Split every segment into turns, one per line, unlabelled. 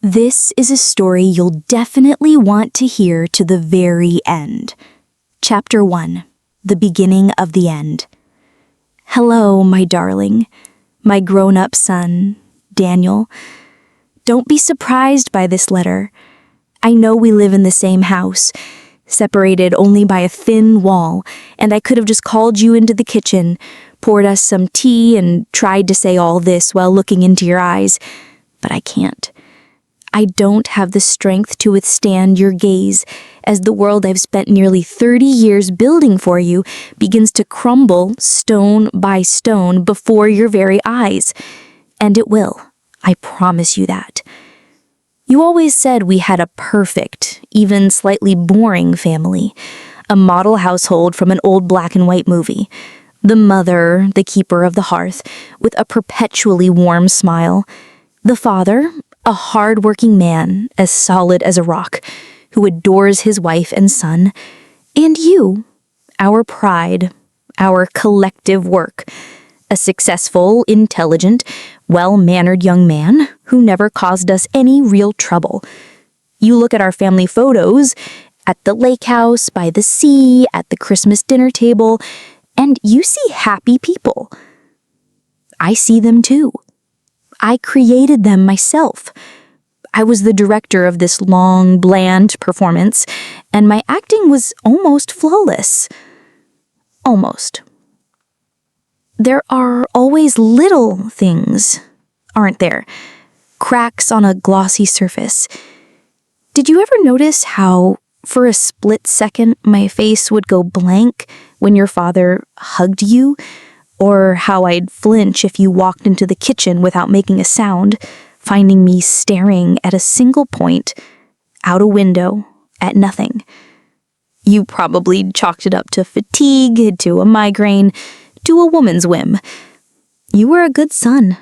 This is a story you'll definitely want to hear to the very end. Chapter 1, The Beginning of the End. Hello, my darling, my grown-up son, Daniel. Don't be surprised by this letter. I know we live in the same house, separated only by a thin wall, and I could have just called you into the kitchen, poured us some tea, and tried to say all this while looking into your eyes, but I can't. I don't have the strength to withstand your gaze as the world I've spent nearly 30 years building for you begins to crumble stone by stone before your very eyes. And it will. I promise you that. You always said we had a perfect, even slightly boring family, a model household from an old black and white movie. The mother, the keeper of the hearth, with a perpetually warm smile. The father, a hard-working man, as solid as a rock, who adores his wife and son. And you, our pride, our collective work. A successful, intelligent, well-mannered young man who never caused us any real trouble. You look at our family photos, at the lake house, by the sea, at the Christmas dinner table, and you see happy people. I see them too. I created them myself. I was the director of this long, bland performance, and my acting was almost flawless. Almost. There are always little things, aren't there? Cracks on a glossy surface. Did you ever notice how, for a split second, my face would go blank when your father hugged you? Or how I'd flinch if you walked into the kitchen without making a sound, finding me staring at a single point, out a window, at nothing. You probably chalked it up to fatigue, to a migraine, to a woman's whim. You were a good son.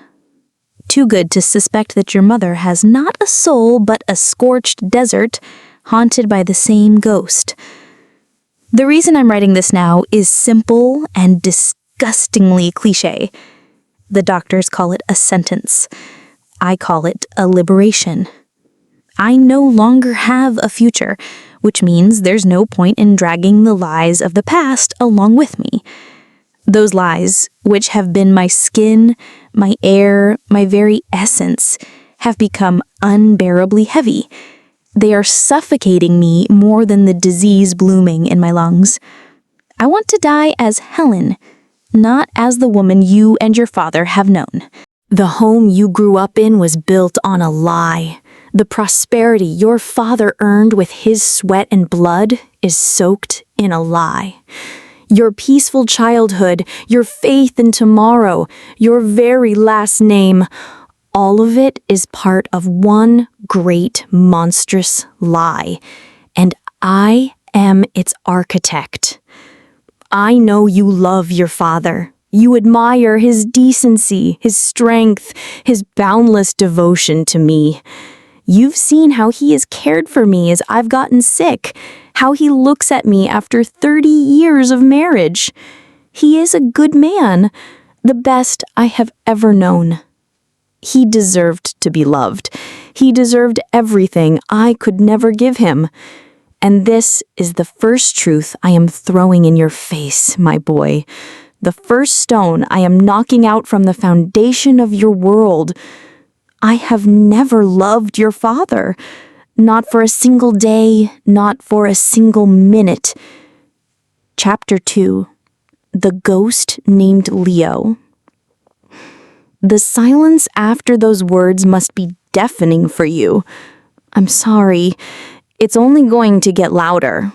Too good to suspect that your mother has not a soul but a scorched desert, haunted by the same ghost. The reason I'm writing this now is simple and disgustingly cliche. The doctors call it a sentence. I call it a liberation. I no longer have a future, which means there's no point in dragging the lies of the past along with me. Those lies, which have been my skin, my air, my very essence, have become unbearably heavy. They are suffocating me more than the disease blooming in my lungs. I want to die as Helen, not as the woman you and your father have known. The home you grew up in was built on a lie. The prosperity your father earned with his sweat and blood is soaked in a lie. Your peaceful childhood, your faith in tomorrow, your very last name, all of it is part of one great monstrous lie. And I am its architect. I know you love your father. You admire his decency, his strength, his boundless devotion to me. You've seen how he has cared for me as I've gotten sick, how he looks at me after 30 years of marriage. He is a good man, the best I have ever known. He deserved to be loved. He deserved everything I could never give him. And this is the first truth I am throwing in your face, my boy. The first stone I am knocking out from the foundation of your world. I have never loved your father. Not for a single day, not for a single minute. Chapter 2. The Ghost Named Leo. The silence after those words must be deafening for you. I'm sorry. It's only going to get louder.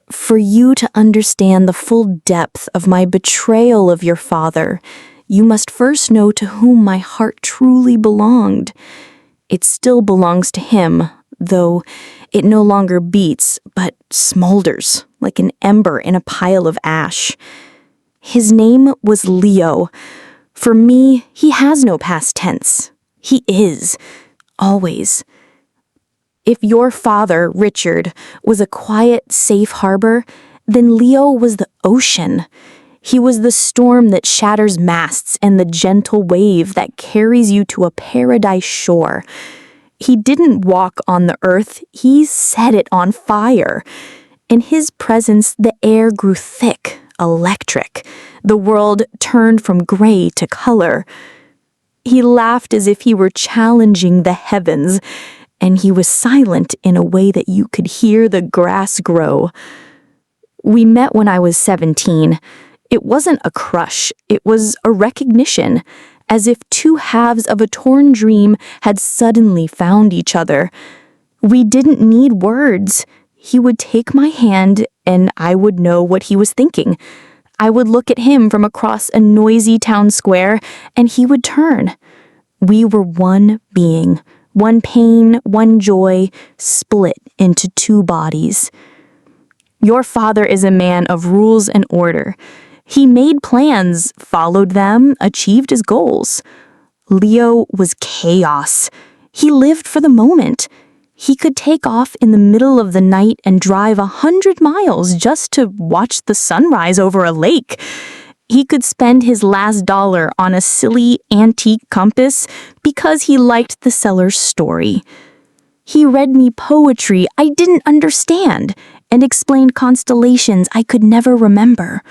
For you to understand the full depth of my betrayal of your father, you must first know to whom my heart truly belonged. It still belongs to him, though it no longer beats, but smolders like an ember in a pile of ash. His name was Leo. For me, he has no past tense. He is, always. If your father, Richard, was a quiet, safe harbor, then Leo was the ocean. He was the storm that shatters masts and the gentle wave that carries you to a paradise shore. He didn't walk on the earth, he set it on fire. In his presence, the air grew thick, electric. The world turned from gray to color. He laughed as if he were challenging the heavens, and he was silent in a way that you could hear the grass grow. We met when I was 17. It wasn't a crush, it was a recognition, as if two halves of a torn dream had suddenly found each other. We didn't need words. He would take my hand, and I would know what he was thinking. I would look at him from across a noisy town square, and he would turn. We were one being, one pain, one joy, split into two bodies. Your father is a man of rules and order. He made plans, followed them, achieved his goals. Leo was chaos. He lived for the moment. He could take off in the middle of the night and drive 100 miles just to watch the sunrise over a lake. He could spend his last dollar on a silly antique compass because he liked the seller's story. He read me poetry I didn't understand and explained constellations I could never remember.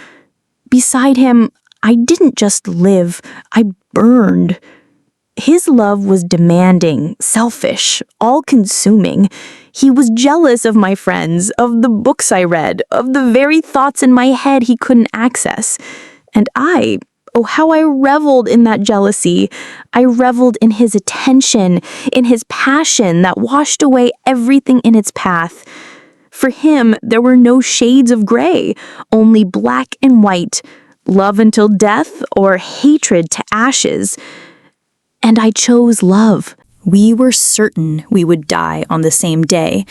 Beside him, I didn't just live, I burned. His love was demanding, selfish, all-consuming. He was jealous of my friends, of the books I read, of the very thoughts in my head he couldn't access. And how I reveled in that jealousy. I reveled in his attention, in his passion that washed away everything in its path. For him, there were no shades of gray, only black and white, love until death or hatred to ashes. And I chose love. We were certain we would die on the same day.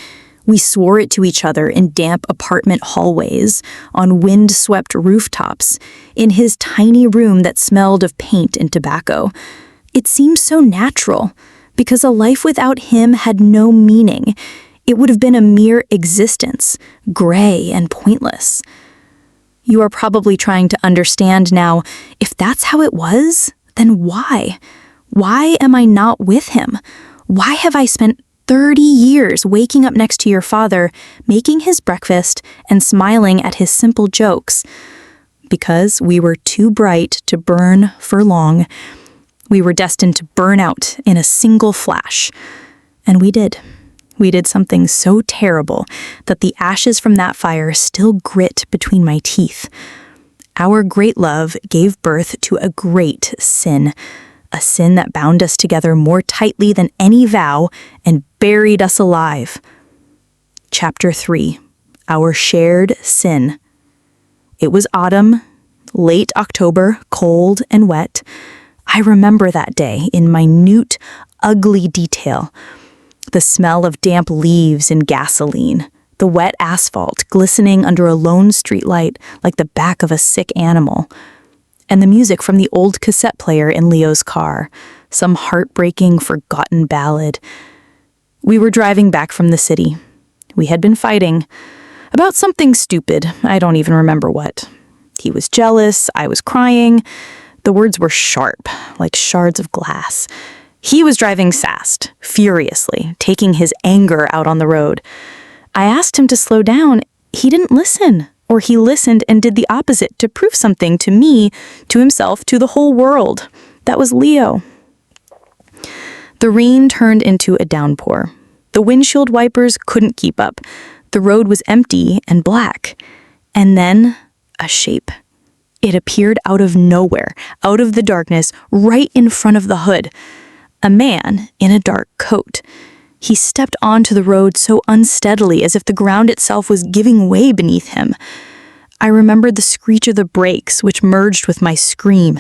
We swore it to each other in damp apartment hallways, on wind-swept rooftops, in his tiny room that smelled of paint and tobacco. It seemed so natural, because a life without him had no meaning. It would have been a mere existence, gray and pointless. You are probably trying to understand now, if that's how it was, then why? Why am I not with him? Why have I spent 30 years waking up next to your father, making his breakfast, and smiling at his simple jokes? Because we were too bright to burn for long. We were destined to burn out in a single flash. And we did. We did something so terrible that the ashes from that fire still grit between my teeth. Our great love gave birth to a great sin, a sin that bound us together more tightly than any vow and buried us alive. Chapter 3, Our Shared Sin. It was autumn, late October, cold and wet. I remember that day in minute, ugly detail. The smell of damp leaves and gasoline, the wet asphalt glistening under a lone streetlight like the back of a sick animal, and the music from the old cassette player in Leo's car, some heartbreaking, forgotten ballad. We were driving back from the city. We had been fighting about something stupid. I don't even remember what. He was jealous. I was crying. The words were sharp, like shards of glass. He was driving fast, furiously, taking his anger out on the road. I asked him to slow down. He didn't listen, or he listened and did the opposite to prove something to me, to himself, to the whole world. That was Leo. The rain turned into a downpour. The windshield wipers couldn't keep up. The road was empty and black. And then a shape. It appeared out of nowhere, out of the darkness, right in front of the hood. A man in a dark coat. He stepped onto the road so unsteadily as if the ground itself was giving way beneath him. I remembered the screech of the brakes, which merged with my scream.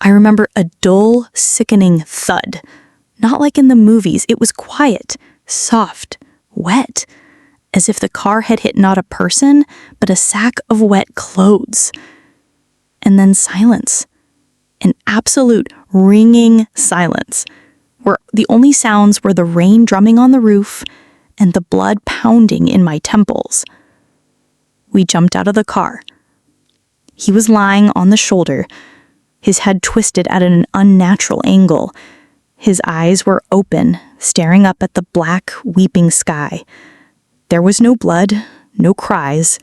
I remember a dull, sickening thud. Not like in the movies, it was quiet, soft, wet, as if the car had hit not a person, but a sack of wet clothes. And then silence. An absolute ringing silence, where the only sounds were the rain drumming on the roof and the blood pounding in my temples. We jumped out of the car. He was lying on the shoulder, his head twisted at an unnatural angle. His eyes were open, staring up at the black, weeping sky. There was no blood, no cries.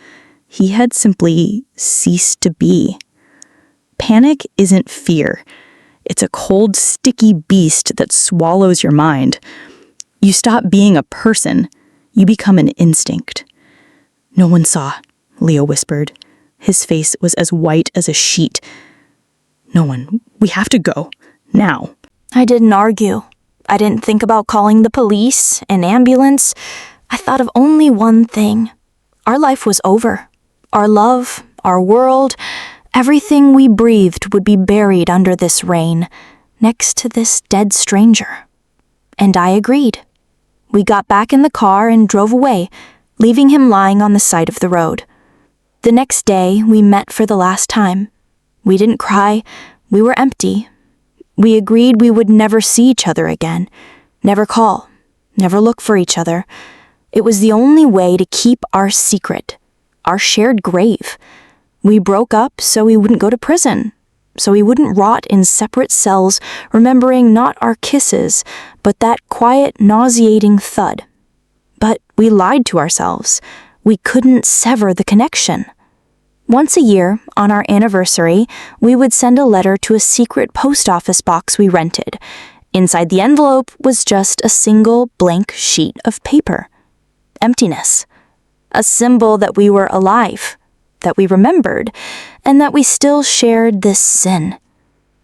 He had simply ceased to be. Panic isn't fear. It's a cold, sticky beast that swallows your mind. You stop being a person. You become an instinct. "No one saw," Leo whispered. His face was as white as a sheet. "No one. We have to go. Now."
I didn't argue. I didn't think about calling the police, an ambulance. I thought of only one thing. Our life was over. Our love, our world, everything we breathed would be buried under this rain, next to this dead stranger. And I agreed. We got back in the car and drove away, leaving him lying on the side of the road. The next day, we met for the last time. We didn't cry. We were empty. We agreed we would never see each other again, never call, never look for each other. It was the only way to keep our secret, our shared grave. We broke up so we wouldn't go to prison, so we wouldn't rot in separate cells, remembering not our kisses, but that quiet, nauseating thud. But we lied to ourselves. We couldn't sever the connection. Once a year, on our anniversary, we would send a letter to a secret post office box we rented. Inside the envelope was just a single blank sheet of paper. Emptiness. A symbol that we were alive, that we remembered, and that we still shared this sin.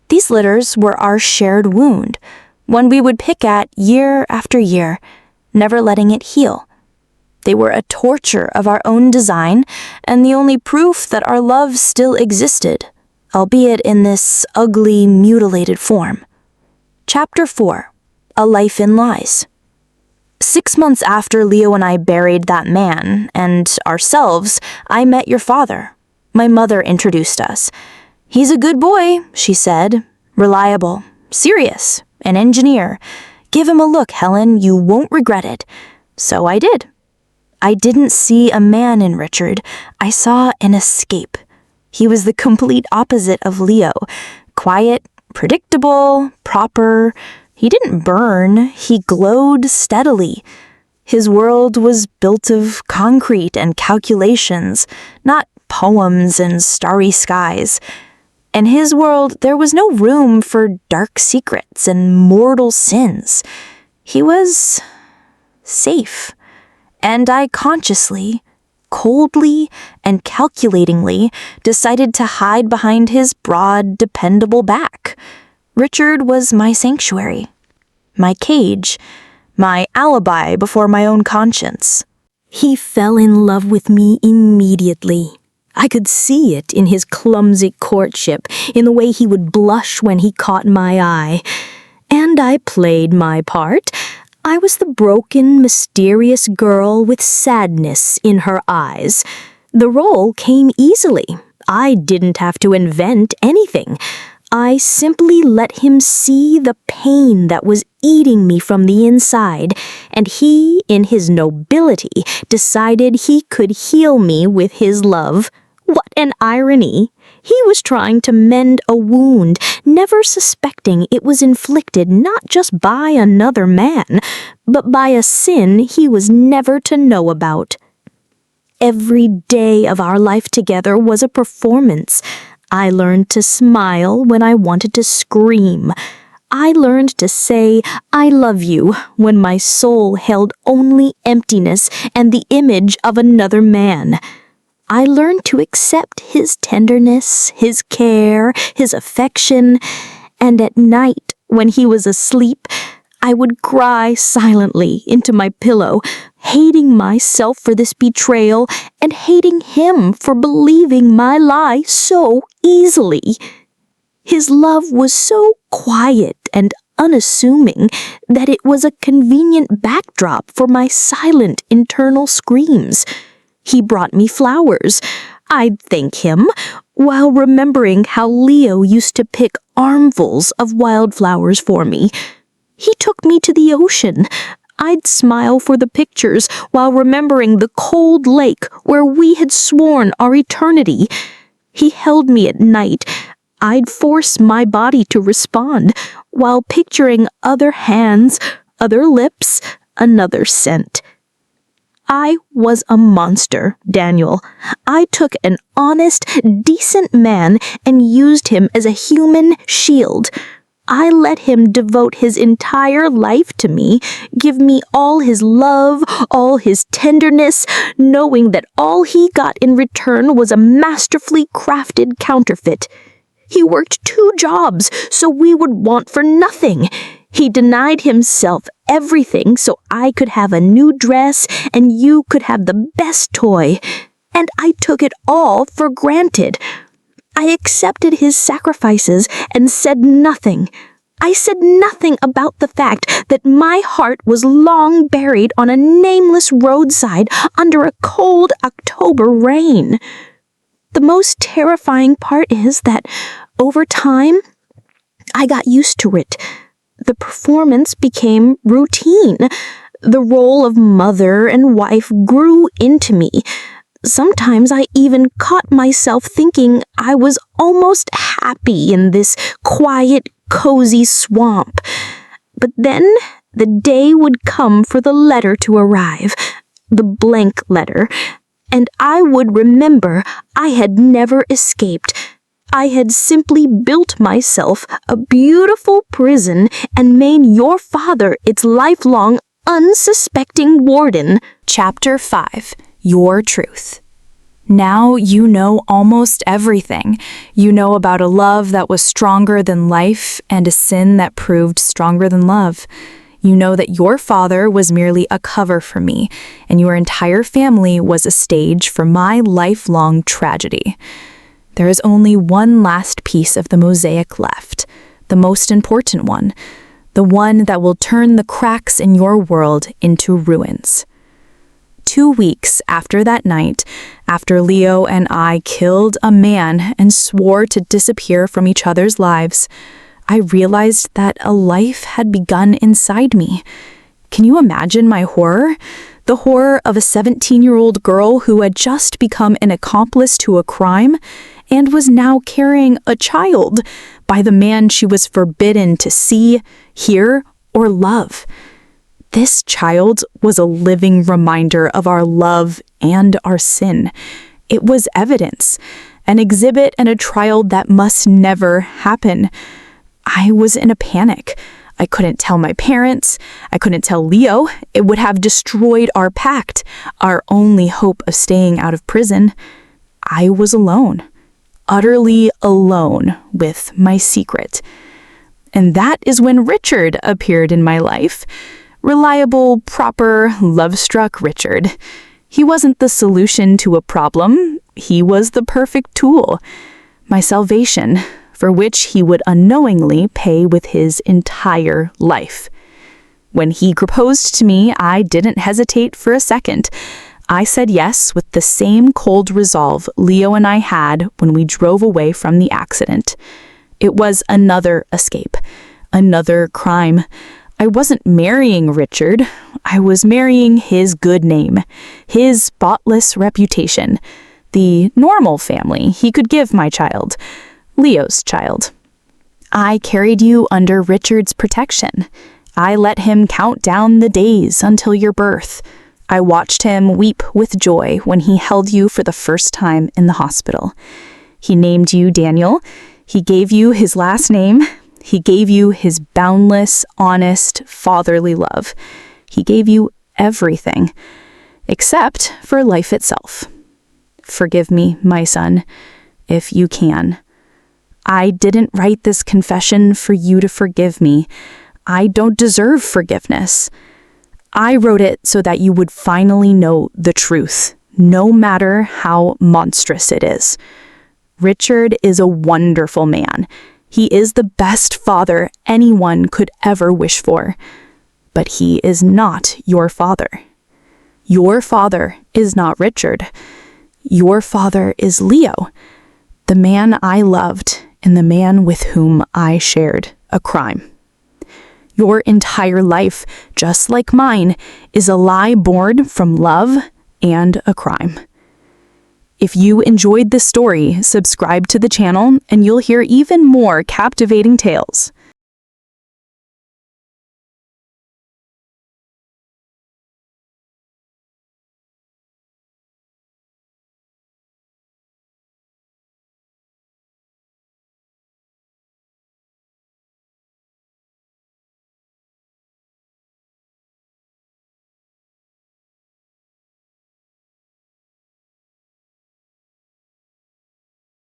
These letters were our shared wound, one we would pick at year after year, never letting it heal. They were a torture of our own design, and the only proof that our love still existed, albeit in this ugly, mutilated form. Chapter 4. A Life in Lies. 6 months after Leo and I buried that man, and ourselves, I met your father. My mother introduced us. "He's a good boy," she said. "Reliable, serious, an engineer. Give him a look, Helen, you won't regret it." So I did. I didn't see a man in Richard. I saw an escape. He was the complete opposite of Leo. Quiet, predictable, proper. He didn't burn. He glowed steadily. His world was built of concrete and calculations, not poems and starry skies. In his world, there was no room for dark secrets and mortal sins. He was safe. And I consciously, coldly, and calculatingly decided to hide behind his broad, dependable back. Richard was my sanctuary, my cage, my alibi before my own conscience. He fell in love with me immediately. I could see it in his clumsy courtship, in the way he would blush when he caught my eye. And I played my part. I was the broken, mysterious girl with sadness in her eyes. The role came easily. I didn't have to invent anything. I simply let him see the pain that was eating me from the inside, and he, in his nobility, decided he could heal me with his love. What an irony! He was trying to mend a wound, never suspecting it was inflicted not just by another man, but by a sin he was never to know about. Every day of our life together was a performance. I learned to smile when I wanted to scream. I learned to say, "I love you," when my soul held only emptiness and the image of another man. I learned to accept his tenderness, his care, his affection, and at night, when he was asleep, I would cry silently into my pillow, hating myself for this betrayal and hating him for believing my lie so easily. His love was so quiet and unassuming that it was a convenient backdrop for my silent internal screams. He brought me flowers. I'd thank him, while remembering how Leo used to pick armfuls of wildflowers for me. He took me to the ocean. I'd smile for the pictures while remembering the cold lake where we had sworn our eternity. He held me at night. I'd force my body to respond while picturing other hands, other lips, another scent. I was a monster, Daniel. I took an honest, decent man and used him as a human shield. I let him devote his entire life to me, give me all his love, all his tenderness, knowing that all he got in return was a masterfully crafted counterfeit. He worked 2 jobs so we would want for nothing. He denied himself everything so I could have a new dress and you could have the best toy. And I took it all for granted. I accepted his sacrifices and said nothing. I said nothing about the fact that my heart was long buried on a nameless roadside under a cold October rain. The most terrifying part is that over time, I got used to it. The performance became routine. The role of mother and wife grew into me. Sometimes I even caught myself thinking I was almost happy in this quiet, cozy swamp. But then the day would come for the letter to arrive, the blank letter, and I would remember I had never escaped. I had simply built myself a beautiful prison and made your father its lifelong, unsuspecting warden.
Chapter 5. Your Truth. Now you know almost everything. You know about a love that was stronger than life and a sin that proved stronger than love. You know that your father was merely a cover for me, and your entire family was a stage for my lifelong tragedy. There is only one last piece of the mosaic left, the most important one, the one that will turn the cracks in your world into ruins. 2 weeks after that night, after Leo and I killed a man and swore to disappear from each other's lives, I realized that a life had begun inside me. Can you imagine my horror? The horror of a 17-year-old girl who had just become an accomplice to a crime and was now carrying a child by the man she was forbidden to see, hear, or love. This child was a living reminder of our love and our sin. It was evidence, an exhibit and a trial that must never happen. I was in a panic. I couldn't tell my parents. I couldn't tell Leo. It would have destroyed our pact, our only hope of staying out of prison. I was alone, utterly alone with my secret. And that is when Richard appeared in my life. Reliable, proper, love-struck Richard. He wasn't the solution to a problem. He was the perfect tool. My salvation, for which he would unknowingly pay with his entire life. When he proposed to me, I didn't hesitate for a second. I said yes with the same cold resolve Leo and I had when we drove away from the accident. It was another escape, another crime. I wasn't marrying Richard. I was marrying his good name, his spotless reputation, the normal family he could give my child, Leo's child. I carried you under Richard's protection. I let him count down the days until your birth. I watched him weep with joy when he held you for the first time in the hospital. He named you Daniel. He gave you his last name. He gave you his boundless, honest, fatherly love. He gave you everything, except for life itself. Forgive me, my son, if you can. I didn't write this confession for you to forgive me. I don't deserve forgiveness. I wrote it so that you would finally know the truth, no matter how monstrous it is. Richard is a wonderful man. He is the best father anyone could ever wish for. But he is not your father. Your father is not Richard. Your father is Leo, the man I loved and the man with whom I shared a crime. Your entire life, just like mine, is a lie born from love and a crime. If you enjoyed this story, subscribe to the channel and you'll hear even more captivating tales.